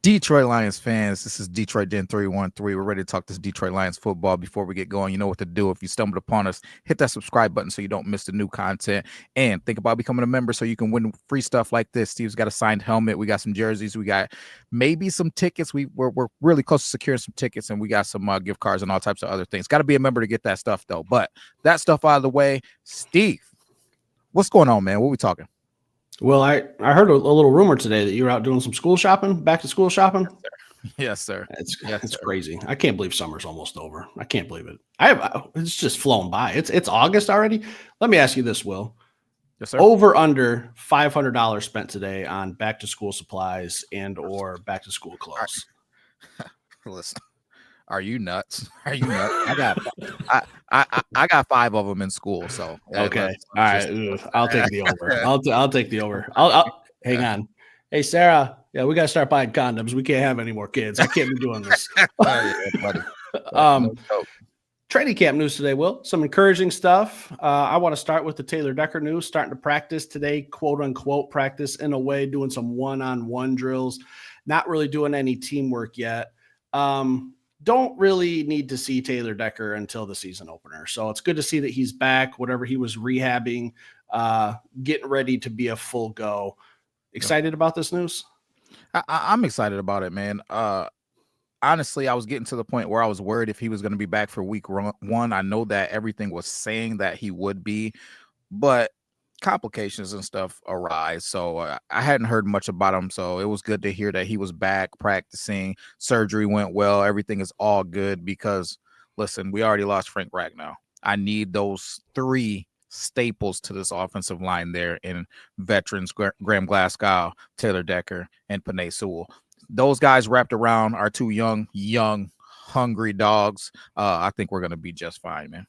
Detroit Lions fans, this is Detroit Den 313. We're ready to talk this Detroit Lions football. Before we get going, you know what to do. If you stumbled upon us, hit that subscribe button so you don't miss the new content. And think about becoming a member so you can win free stuff like this. Steve's got a signed helmet. We got some jerseys. We got maybe some tickets. We're really close to securing some tickets, and we got some gift cards and all types of other things. Got to be a member to get that stuff, though. But that stuff out of the way, Steve, what's going on, man? What we talking? Well, I heard a little rumor today that you were out doing some school shopping, back to school shopping. Yes, sir. It's crazy. I can't believe summer's almost over. I can't believe it. It's just flown by. It's August already. Let me ask you this, Will. Yes, sir. Over under $500 spent today on back to school supplies and or back to school clothes. Listen. Are you nuts? I got 5 of them in school. So okay, all right. I'll take the over. I'll take the over. I'll hang on. Hey Sarah, yeah, we gotta start buying condoms. We can't have any more kids. I can't be doing this. Training camp news today, Will. Some encouraging stuff. I want to start with the Taylor Decker news. Starting to practice today, quote unquote practice in a way, doing some one-on-one drills. Not really doing any teamwork yet. Don't really need to see Taylor Decker until the season opener. So it's good to see that he's back, whatever he was rehabbing, getting ready to be a full go. Excited about this news? I'm excited about it, man. Honestly, I was getting to the point where I was worried if he was going to be back for week 1. I know that everything was saying that he would be, but complications and stuff arise. So I hadn't heard much about him. So it was good to hear that he was back practicing. Surgery went well. Everything is all good because, listen, we already lost Frank Ragnow. I need those 3 staples to this offensive line there in veterans, Graham Glasgow, Taylor Decker, and Penei Sewell. Those guys wrapped around our 2 young, hungry dogs. I think we're going to be just fine, man.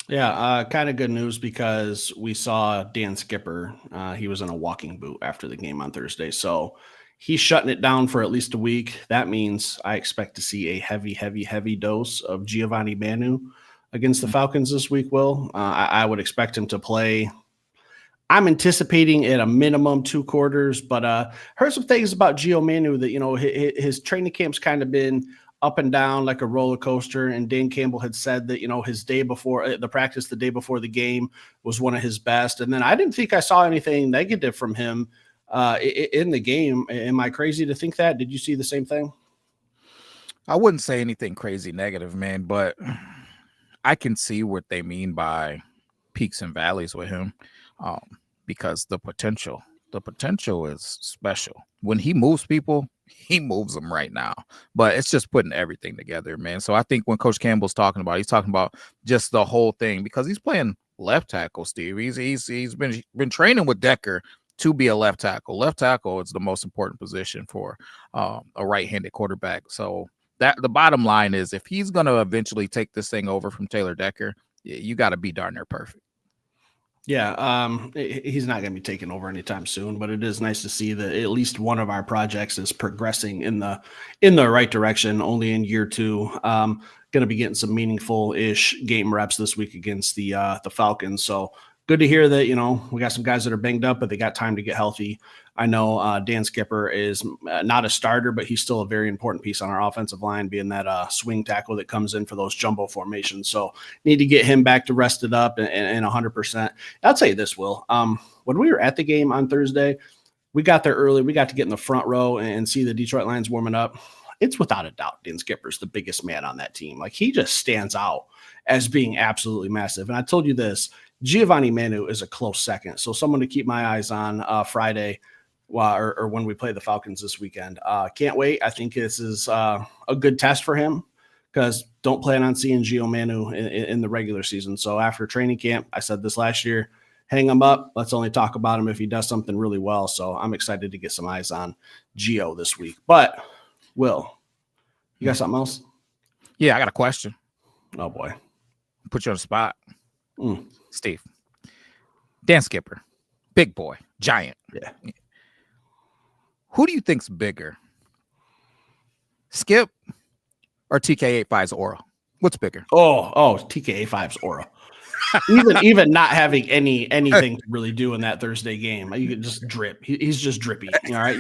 Yeah, kind of good news because we saw Dan Skipper. He was in a walking boot after the game on Thursday. So he's shutting it down for at least a week. That means I expect to see a heavy dose of Giovanni Manu against the Falcons this week, Will. I would expect him to play. I'm anticipating at a minimum 2 quarters, but heard some things about Gio Manu that, you know, his training camp's kind of been up and down like a roller coaster. And Dan Campbell had said that, you know, his day before the practice, the day before the game was one of his best. And then I didn't think I saw anything negative from him in the game. Am I crazy to think that? Did you see the same thing? I wouldn't say anything crazy negative, man, but I can see what they mean by peaks and valleys with him because the potential is special. When he moves people, he moves them right now, but it's just putting everything together, man. So I think when Coach Campbell's talking about, he's talking about just the whole thing because he's playing left tackle, Steve. He's been training with Decker to be a left tackle. Left tackle is the most important position for a right-handed quarterback. So that the bottom line is if he's going to eventually take this thing over from Taylor Decker, you got to be darn near perfect. Yeah, he's not going to be taken over anytime soon, but it is nice to see that at least one of our projects is progressing in the right direction. Only in year 2, going to be getting some meaningful-ish game reps this week against the Falcons. So good to hear that, you know, we got some guys that are banged up, but they got time to get healthy. I know Dan Skipper is not a starter, but he's still a very important piece on our offensive line, being that swing tackle that comes in for those jumbo formations. So need to get him back to rested up and 100%. I'll tell you this, Will. When we were at the game on Thursday, we got there early. We got to get in the front row and see the Detroit Lions warming up. It's without a doubt Dan Skipper's the biggest man on that team. Like, he just stands out as being absolutely massive. And I told you this, Giovanni Manu is a close second. So someone to keep my eyes on Friday or when we play the Falcons this weekend. Can't wait. I think this is a good test for him because don't plan on seeing Gio Manu in the regular season. So after training camp, I said this last year, hang him up. Let's only talk about him if he does something really well. So I'm excited to get some eyes on Gio this week. But, Will, you got something else? Yeah, I got a question. Oh, boy. Put you on the spot. Steve. Dan Skipper. Big boy. Giant. Yeah. Who do you think's bigger? Skip or TK85's aura? What's bigger? Oh, TK85's aura. even not having anything to really do in that Thursday game, you could just drip. He's just drippy. All right,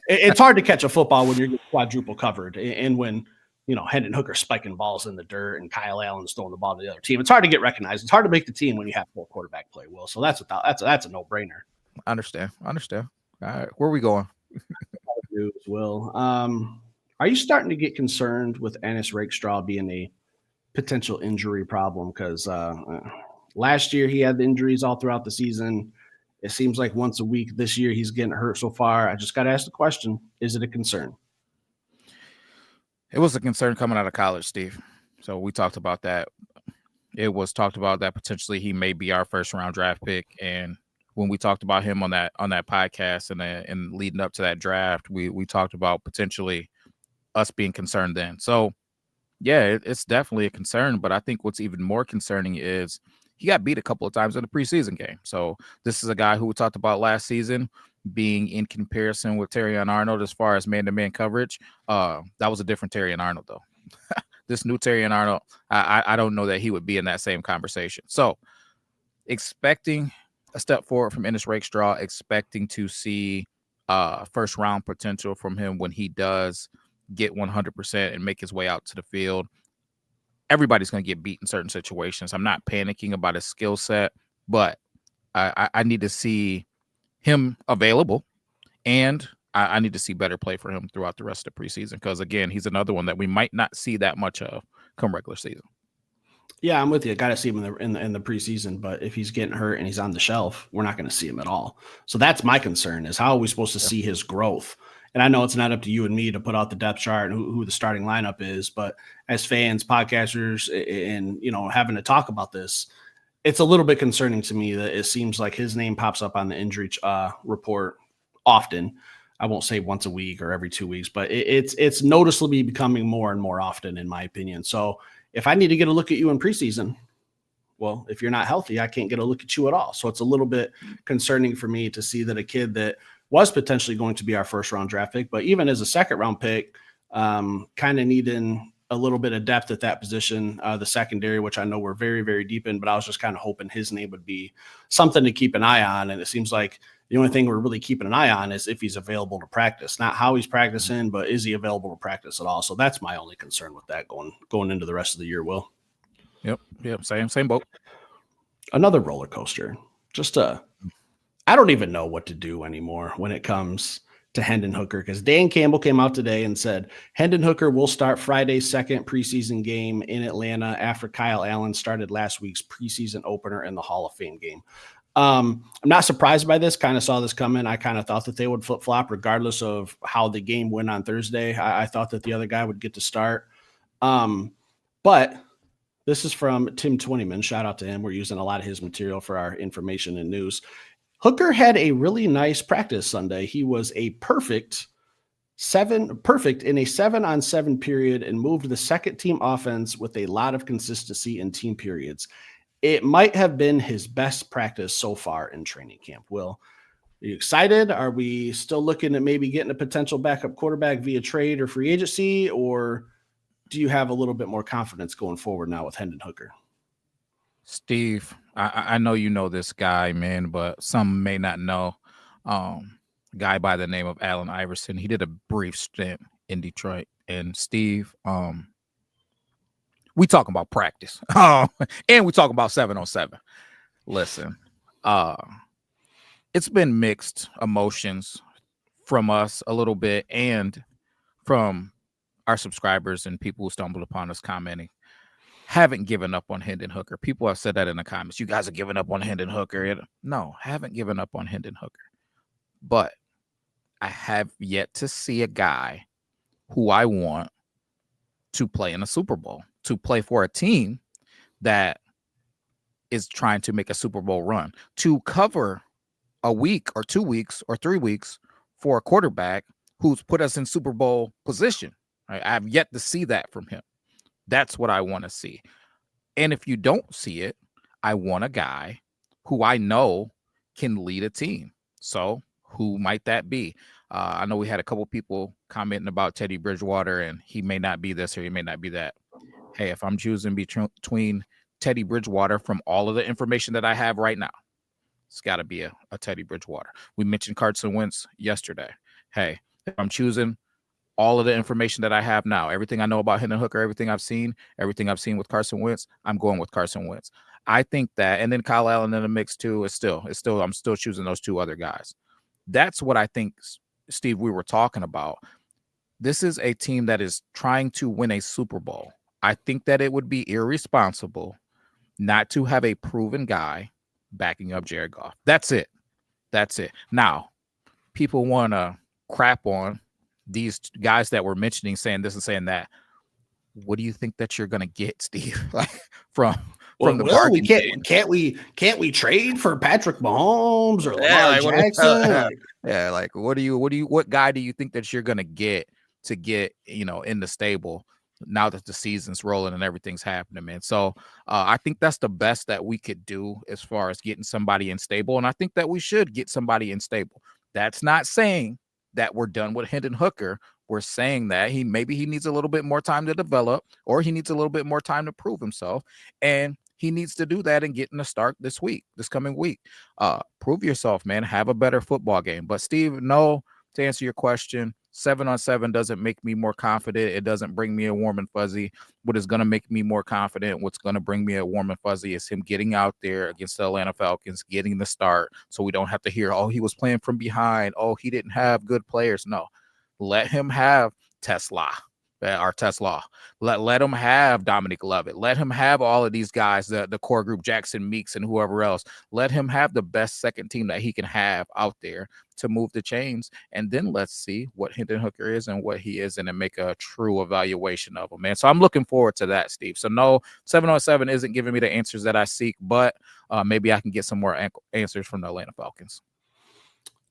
it's hard to catch a football when you're quadruple covered, and when Hendon Hooker spiking balls in the dirt and Kyle Allen's throwing the ball to the other team. It's hard to get recognized. It's hard to make the team when you have full quarterback play. Will, so that's a no brainer. Understand. All right, where are we going? Will, are you starting to get concerned with Ennis Rakestraw being a potential injury problem? Because last year he had the injuries all throughout the season. It seems like once a week this year he's getting hurt so far. I just got to ask the question: is it a concern? It was a concern coming out of college, Steve. So we talked about that. It was talked about that potentially he may be our first round draft pick. And when we talked about him on that podcast and leading up to that draft, we talked about potentially us being concerned then. So yeah, it's definitely a concern. But I think what's even more concerning is he got beat a couple of times in the preseason game. So this is a guy who we talked about last season being in comparison with Terrion Arnold as far as man-to-man coverage. That was a different Terrion Arnold, though. This new Terrion Arnold, I don't know that he would be in that same conversation. So expecting a step forward from Ennis Rakestraw, expecting to see first round potential from him when he does get 100% and make his way out to the field. Everybody's going to get beat in certain situations. I'm not panicking about his skill set, but I need to see him available, and I need to see better play for him throughout the rest of the preseason because, again, he's another one that we might not see that much of come regular season. Yeah, I'm with you. Got to see him in the preseason, but if he's getting hurt and he's on the shelf, we're not going to see him at all. So that's my concern: is how are we supposed to see his growth? And I know it's not up to you and me to put out the depth chart and who the starting lineup is, but as fans, podcasters, and having to talk about this, it's a little bit concerning to me that it seems like his name pops up on the injury report often. I won't say once a week or every 2 weeks, but it's noticeably becoming more and more often, in my opinion. So if I need to get a look at you in preseason, well, if you're not healthy, I can't get a look at you at all. So it's a little bit concerning for me to see that a kid that was potentially going to be our first round draft pick, but even as a second round pick, kind of needing a little bit of depth at that position, the secondary, which I know we're very, very deep in, but I was just kind of hoping his name would be something to keep an eye on. And it seems like the only thing we're really keeping an eye on is if he's available to practice, not how he's practicing, but is he available to practice at all? So that's my only concern with that going into the rest of the year, Will. Yep. Same boat. Another roller coaster. I don't even know what to do anymore when it comes to Hendon Hooker, because Dan Campbell came out today and said Hendon Hooker will start Friday's second preseason game in Atlanta after Kyle Allen started last week's preseason opener in the Hall of Fame game. I'm not surprised by this. Kind of saw this coming. I kind of thought that they would flip-flop regardless of how the game went on Thursday. I thought that the other guy would get to start. But this is from Tim Twentyman. Shout out to him. We're using a lot of his material for our information and news. Hooker had a really nice practice Sunday. He was a perfect in a 7-on-7 period and moved the second team offense with a lot of consistency in team periods. It might have been his best practice so far in training camp. Will, are you excited? Are we still looking at maybe getting a potential backup quarterback via trade or free agency, or do you have a little bit more confidence going forward now with Hendon Hooker? Steve, I know you know this guy, man, but some may not know. A guy by the name of Allen Iverson. He did a brief stint in Detroit. And Steve, we talking about practice. And we talking about 7-on-7. Listen, it's been mixed emotions from us a little bit and from our subscribers and people who stumbled upon us commenting. Haven't given up on Hendon Hooker. People have said that in the comments. You guys are giving up on Hendon Hooker. No, haven't given up on Hendon Hooker. But I have yet to see a guy who I want to play in a Super Bowl, to play for a team that is trying to make a Super Bowl run, to cover a week or 2 weeks or 3 weeks for a quarterback who's put us in Super Bowl position. Right? I have yet to see that from him. That's what I want to see. And if you don't see it, I want a guy who I know can lead a team. So who might that be? I know we had a couple people commenting about Teddy Bridgewater, and he may not be this or he may not be that. Hey, if I'm choosing between Teddy Bridgewater from all of the information that I have right now. It's got to be a Teddy Bridgewater. We mentioned Carson Wentz yesterday. Hey, if I'm choosing all of the information that I have now, everything I know about Hendon Hooker, everything I've seen with Carson Wentz, I'm going with Carson Wentz. I think that, and then Kyle Allen in the mix too, I'm still choosing those two other guys. That's what I think, Steve, we were talking about. This is a team that is trying to win a Super Bowl. I think that it would be irresponsible not to have a proven guy backing up Jared Goff. That's it. Now, people want to crap on these guys that we're mentioning, saying this and saying that. What do you think that you're going to get, Steve? Like from the we bargain? can't we trade for Patrick Mahomes or Lamar Jackson? What guy do you think that you're going to get in the stable now that the season's rolling and everything's happening, man? So I think that's the best that we could do as far as getting somebody in stable, and I think that we should get somebody in stable. That's not saying that we're done with Hendon Hooker. We're saying that he needs a little bit more time to develop, or he needs a little bit more time to prove himself, and he needs to do that and get in the start this coming week. Prove yourself, man. Have a better football game. But Steve, no, to answer your question, 7-on-7 doesn't make me more confident. It doesn't bring me a warm and fuzzy. What is going to make me more confident, what's going to bring me a warm and fuzzy, is him getting out there against the Atlanta Falcons, getting the start, so we don't have to hear, oh, he was playing from behind. Oh, he didn't have good players. No. Let him have Tesla. Let him have Dominic Lovett. Let him have all of these guys, the core group, Jackson Meeks and whoever else. Let him have the best second team that he can have out there to move the chains. And then let's see what Hendon Hooker is and what he is, and then make a true evaluation of him, man. So I'm looking forward to that, Steve. So no, 7-on-7 isn't giving me the answers that I seek, but maybe I can get some more answers from the Atlanta Falcons.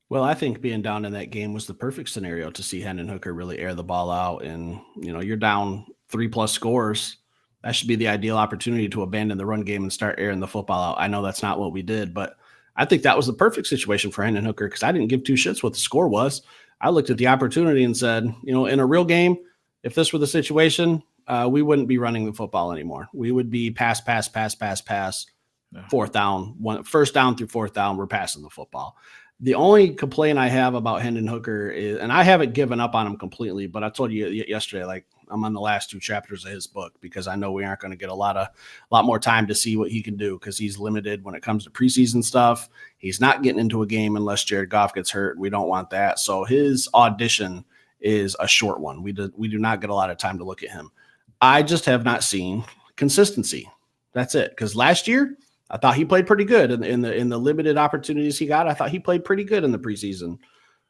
Well, I think being down in that game was the perfect scenario to see Hendon Hooker really air the ball out. And, you're down 3+ scores. That should be the ideal opportunity to abandon the run game and start airing the football out. I know that's not what we did, but I think that was the perfect situation for Hendon Hooker, because I didn't give two shits what the score was. I looked at the opportunity and said, in a real game, if this were the situation, we wouldn't be running the football anymore. We would be pass, fourth down, first down through fourth down, we're passing the football. The only complaint I have about Hendon Hooker is, and I haven't given up on him completely, but I told you yesterday, like, I'm on the last 2 chapters of his book, because I know we aren't going to get a lot more time to see what he can do, because he's limited when it comes to preseason stuff. He's not getting into a game unless Jared Goff gets hurt. We don't want that. So his audition is a short one. We do not get a lot of time to look at him. I just have not seen consistency. That's it. Because last year, I thought he played pretty good in the limited opportunities he got. I thought he played pretty good in the preseason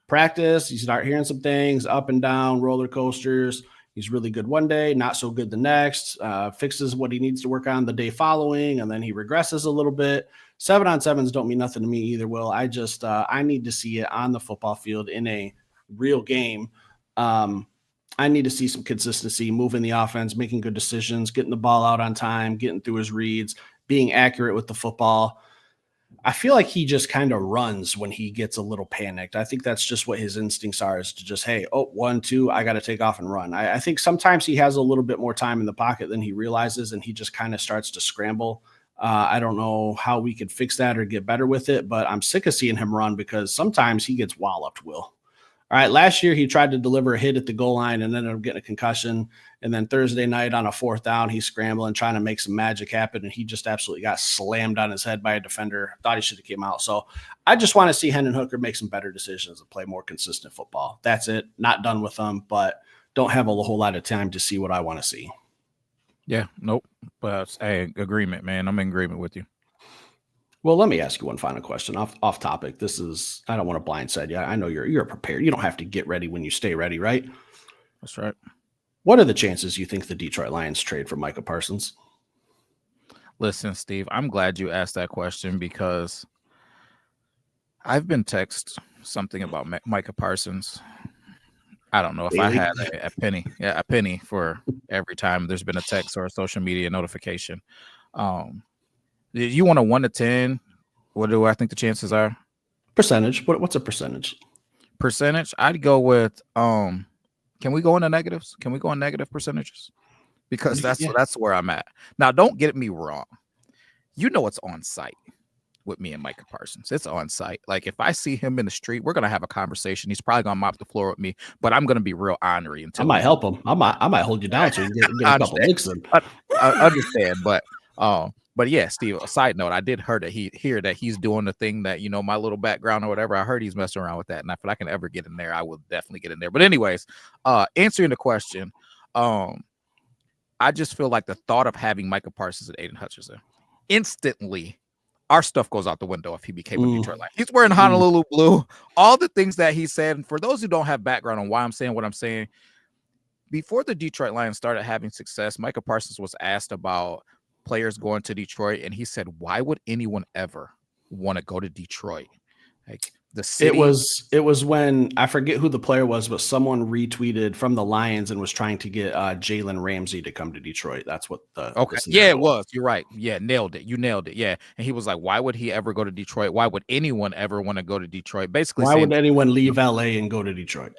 practice. You start hearing some things up and down, roller coasters. He's really good one day, not so good the next, fixes what he needs to work on the day following, and then he regresses a little bit. 7-on-7s don't mean nothing to me either, Will. I just I need to see it on the football field in a real game. I need to see some consistency, moving the offense, making good decisions, getting the ball out on time, getting through his reads, being accurate with the football. I feel like he just kind of runs when he gets a little panicked. I think that's just what his instincts are, is to just, hey, 1, 2, I got to take off and run. I think sometimes he has a little bit more time in the pocket than he realizes, and he just kind of starts to scramble. I don't know how we could fix that or get better with it, but I'm sick of seeing him run, because sometimes he gets walloped, Will. All right, last year he tried to deliver a hit at the goal line and ended up getting a concussion. And then Thursday night on a 4th down, he's scrambling, trying to make some magic happen, and he just absolutely got slammed on his head by a defender. Thought he should have came out. So I just want to see Hendon Hooker make some better decisions and play more consistent football. That's it. Not done with him, but don't have a whole lot of time to see what I want to see. Yeah, nope. But hey, agreement, man. I'm in agreement with you. Well, let me ask you one final question off topic. This is, I don't want to blindside you. I know you're prepared. You don't have to get ready when you stay ready, right? That's right. What are the chances you think the Detroit Lions trade for Micah Parsons? Listen, Steve, I'm glad you asked that question, because I've been texted something about Micah Parsons. I don't know if I had a penny for every time there's been a text or a social media notification. You want a 1 to 10? What do I think the chances are? Percentage. What's a percentage? Percentage? I'd go with can we go into negatives? Can we go in negative percentages? Because that's where I'm at. Now, don't get me wrong. you know it's on site with me and Micah Parsons. It's on site. Like if I see him in the street, we're gonna have a conversation. He's probably gonna mop the floor with me, but I'm gonna be real ornery I until might he help him. I might hold you down so you can get I a couple understand. licks in. I understand, but yeah, Steve. A side note: I did hear that he's doing the thing that my little background or whatever. I heard he's messing around with that, and if I can ever get in there, I will definitely get in there. But anyways, answering the question, I just feel like the thought of having Micah Parsons and Aiden Hutchinson instantly. Our stuff goes out the window if he became a Detroit Lion. He's wearing Honolulu blue. All the things that he said. And for those who don't have background on why I'm saying what I'm saying, before the Detroit Lions started having success, Micah Parsons was asked about players going to Detroit, and he said, "Why would anyone ever want to go to Detroit? Like the city." It was when I forget who the player was, but someone retweeted from the Lions and was trying to get Jalen Ramsey to come to Detroit. That's what the Okay. Yeah, it was. You're right. Yeah, nailed it. You nailed it. Yeah. And he was like, why would he ever go to Detroit? Why would anyone ever want to go to Detroit? Basically Why saying, would anyone leave LA and go to Detroit?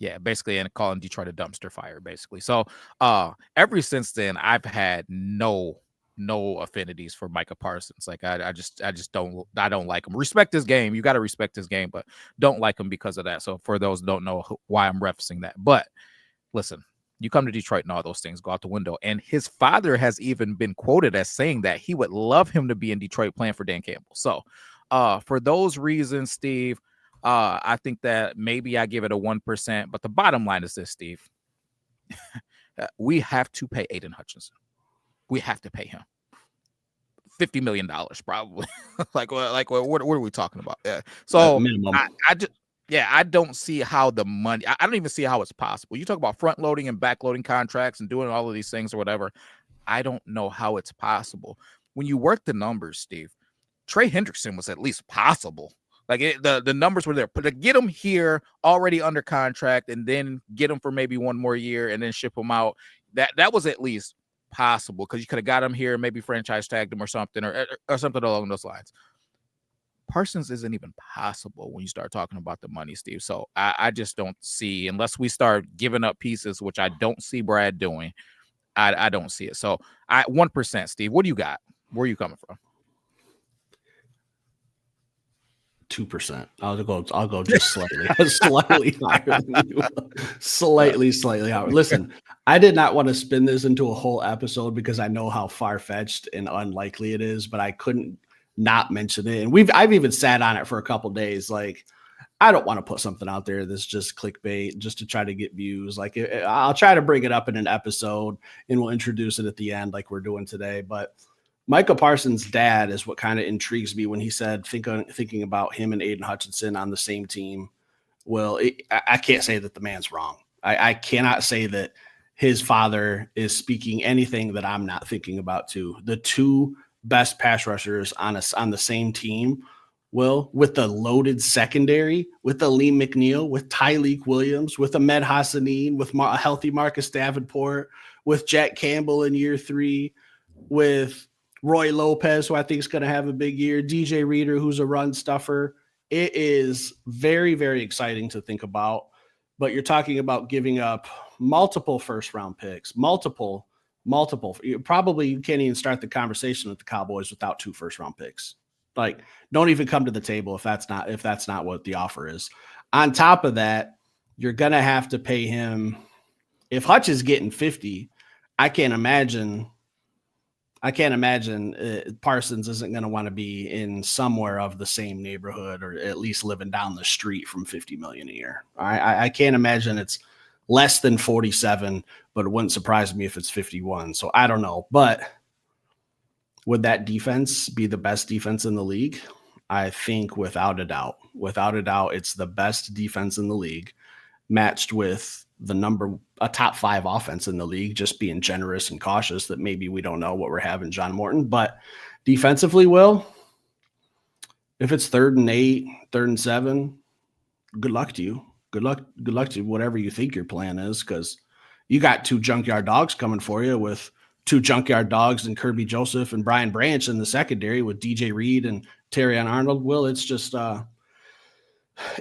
yeah, basically, and calling Detroit a dumpster fire, basically. So ever since then, I've had no affinities for Micah Parsons. Like I just don't like him. Respect his game. You got to respect his game, but don't like him because of that. So for those who don't know why I'm referencing that. But listen, you come to Detroit and all those things go out the window. And his father has even been quoted as saying that he would love him to be in Detroit playing for Dan Campbell. So for those reasons, Steve, I think that maybe I give it a 1%. But the bottom line is this, Steve. We have to pay Aiden Hutchinson. We have to pay him $50 million, probably. what are we talking about? Yeah. So minimum. I don't see how the money. I don't even see how it's possible. You talk about front loading and back loading contracts and doing all of these things or whatever. I don't know how it's possible. When you work the numbers, Steve, Trey Hendrickson was at least possible. Like the numbers were there, but to get him here already under contract and then get him for maybe one more year and then ship him out, that was at least possible because you could have got him here, maybe franchise tagged him or something or something along those lines. Parsons isn't even possible when you start talking about the money, Steve. So I just don't see, unless we start giving up pieces, which I don't see Brad doing. I don't see it. So 1%, Steve. What do you got? Where are you coming from? 2%. I'll go just slightly higher than you. Slightly higher. Listen, I did not want to spin this into a whole episode because I know how far-fetched and unlikely it is, but I couldn't not mention it. And I've even sat on it for a couple days. Like, I don't want to put something out there that's just clickbait just to try to get views. Like, I'll try to bring it up in an episode and we'll introduce it at the end like we're doing today. But Micah Parsons' dad is what kind of intrigues me when he said thinking about him and Aiden Hutchinson on the same team. Well, I can't say that the man's wrong. I cannot say that his father is speaking anything that I'm not thinking about too. The two best pass rushers on the same team, with the loaded secondary, with the Lee McNeil, with Tyleek Williams, with Ahmed Hassanin, with a healthy Marcus Davenport, with Jack Campbell in year 3, with Roy Lopez, who I think is going to have a big year, DJ Reader, who's a run stuffer. It is very, very exciting to think about, but you're talking about giving up multiple first-round picks, multiple. You can't even start the conversation with the Cowboys without 2 first-round picks. Like, don't even come to the table if that's not what the offer is. On top of that, you're going to have to pay him. If Hutch is getting 50, I can't imagine Parsons isn't going to want to be in somewhere of the same neighborhood or at least living down the street from $50 million a year. I can't imagine it's less than 47, but it wouldn't surprise me if it's 51. So I don't know, but would that defense be the best defense in the league? I think without a doubt, it's the best defense in the league, matched with a top 5 offense in the league, just being generous and cautious that maybe we don't know what we're having John Morton. But defensively, if it's 3rd and 8, 3rd and 7, good luck to you. Good luck to whatever you think your plan is, because you got 2 junkyard dogs coming for you with 2 junkyard dogs and Kirby Joseph and Brian Branch in the secondary with DJ Reed and Terrion Arnold. It's just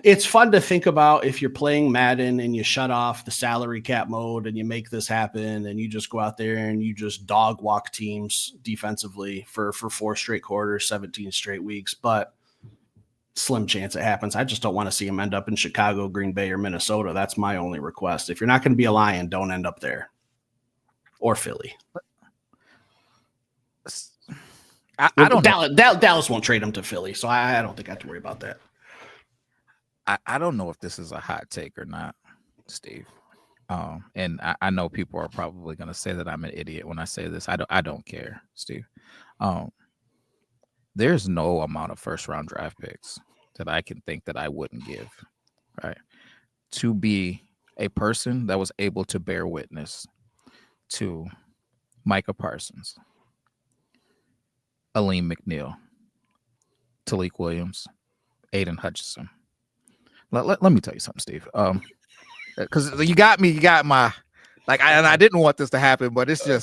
It's fun to think about if you're playing Madden and you shut off the salary cap mode and you make this happen and you just go out there and you just dog walk teams defensively for 4 straight quarters, 17 straight weeks. But slim chance it happens. I just don't want to see him end up in Chicago, Green Bay, or Minnesota. That's my only request. If you're not going to be a Lion, don't end up there. Or Philly. I don't know. Dallas won't trade him to Philly, so I don't think I have to worry about that. I don't know if this is a hot take or not, Steve. And I know people are probably going to say that I'm an idiot when I say this. I don't care, Steve. There's no amount of first round draft picks that I can think that I wouldn't give, right? To be a person that was able to bear witness to Micah Parsons, Aleem McNeil, Talik Williams, Aiden Hutchinson. Let me tell you something, Steve. Because you got my I didn't want this to happen, but it's your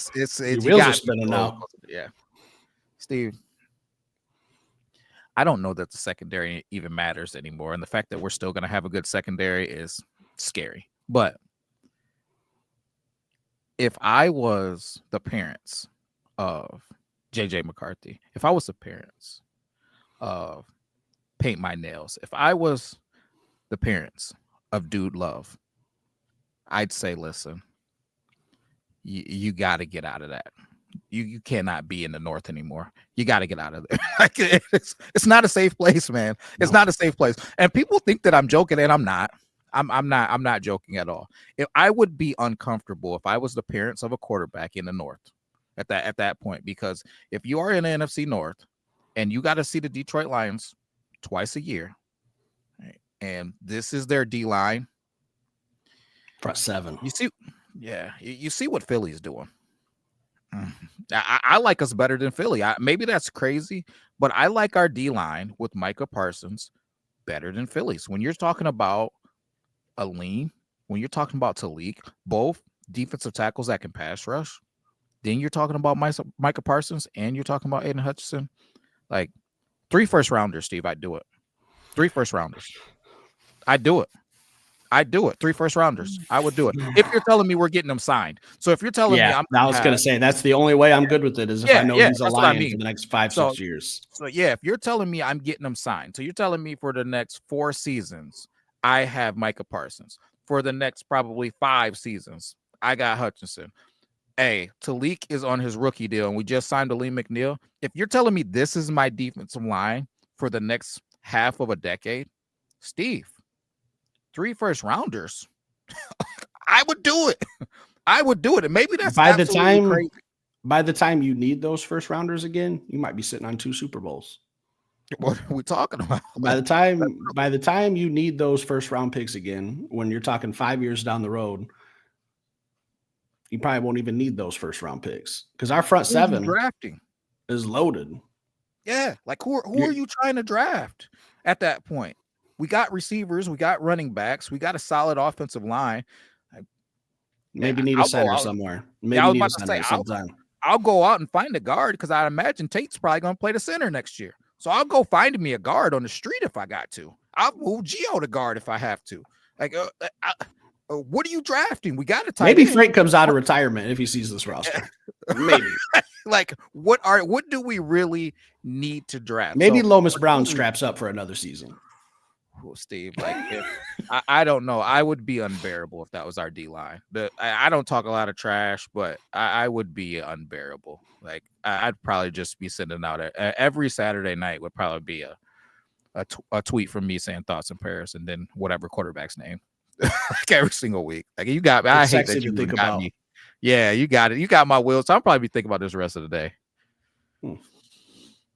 wheels are spinning now. Yeah, Steve. I don't know that the secondary even matters anymore, and the fact that we're still going to have a good secondary is scary. But if I was the parents of JJ McCarthy, if I was the parents of Paint My Nails, if I was the parents of Dude Love, I'd say, listen, you got to get out of that. You cannot be in the North anymore. You got to get out of there. It's not a safe place, man. It's not a safe place. And people think that I'm joking, and I'm not. I'm not joking at all. If I would be uncomfortable if I was the parents of a quarterback in the North at that point, because if you are in the NFC North and you got to see the Detroit Lions twice a year, right, and this is their D line, front seven. You see, yeah, you see what Philly's doing. I like us better than Philly. Maybe that's crazy, but I like our D line with Micah Parsons better than Philly's. When you're talking about Aleem, when you're talking about Talik, both defensive tackles that can pass rush, then you're talking about Micah Parsons and you're talking about Aiden Hutchinson. Like 3 first rounders, Steve. I'd do it. 3 first rounders. I'd do it. 3 first rounders. I would do it. If you're telling me we're getting them signed. So if you're telling me I was going to say that's the only way I'm good with it is if I know he's a Lion for the next 5-6 years. So yeah, if you're telling me I'm getting them signed. So you're telling me for the next 4 seasons, I have Micah Parsons. For the next probably 5 seasons, I got Hutchinson. Hey, Talik is on his rookie deal, and we just signed Aleem McNeil. If you're telling me this is my defensive line for the next half of a decade, Steve, 3 first rounders, I would do it. I would do it. And maybe that's by the time you need those first rounders again, you might be sitting on 2 Super Bowls. What are we talking about? By the time you need those first round picks again, when you're talking 5 years down the road, you probably won't even need those first round picks because our front seven drafting is loaded. Yeah, like who are you trying to draft at that point? We got receivers, we got running backs, we got a solid offensive line. Maybe need a center somewhere. Maybe need a center sometime. I'll go out and find a guard because I imagine Tate's probably going to play the center next year. So I'll go find me a guard on the street if I got to. I'll move Gio to guard if I have to. Like, what are you drafting? We got to tight Maybe end. Frank comes out of retirement if he sees this roster. Maybe. Like, what do we really need to draft? Maybe Lomas Brown straps up for another season. Steve, like I don't know. I would be unbearable if that was our D line. I don't talk a lot of trash, but I would be unbearable. Like I'd probably just be sending out every Saturday night would probably be a tweet from me saying thoughts and prayers, and then whatever quarterback's name, like every single week. Like you got me. I hate that you think about me. Yeah, you got it. You got my will. So I'll probably be thinking about this the rest of the day.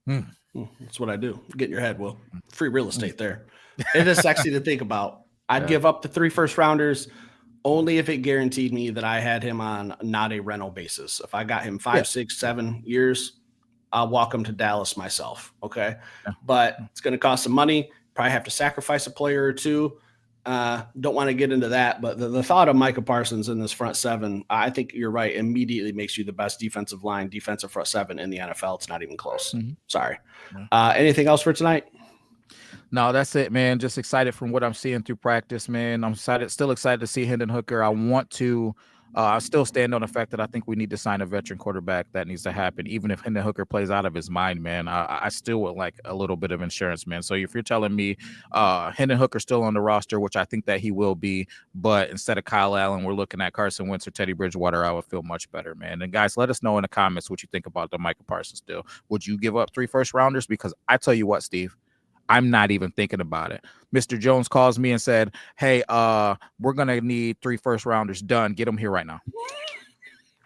That's what I do. Get in your head, Will. Free real estate there. It is sexy to think about. I'd give up the 3 first rounders only if it guaranteed me that I had him on not a rental basis. If I got him 5, 6, 7 years, I'll walk him to Dallas myself. Okay. Yeah. But it's going to cost some money. Probably have to sacrifice a player or 2. Don't want to get into that, but the thought of Micah Parsons in this front 7, I think you're right, immediately makes you the best defensive front 7 in the NFL. It's not even close. Sorry. Anything else for tonight? No, that's it, man. Just excited from what I'm seeing through practice, man. I'm still excited to see Hendon Hooker. I still stand on the fact that I think we need to sign a veteran quarterback. That needs to happen. Even if Hendon Hooker plays out of his mind, man, I still would like a little bit of insurance, man. So if you're telling me Hendon Hooker still on the roster, which I think that he will be, but instead of Kyle Allen, we're looking at Carson Wentz or Teddy Bridgewater, I would feel much better, man. And guys, let us know in the comments what you think about the Micah Parsons deal. Would you give up 3 first-rounders? Because I tell you what, Steve, I'm not even thinking about it. Mr. Jones calls me and said, "Hey, we're gonna need 3 first-rounders done. Get them here right now."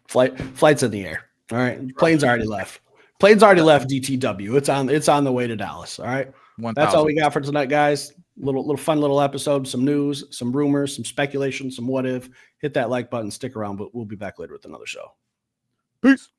Flight's in the air. All right, plane's already left. Plane's already left DTW. It's on the way to Dallas. All right, 1,000. That's all we got for tonight, guys. Little fun little episode. Some news, some rumors, some speculation, some what if. Hit that like button. Stick around, but we'll be back later with another show. Peace.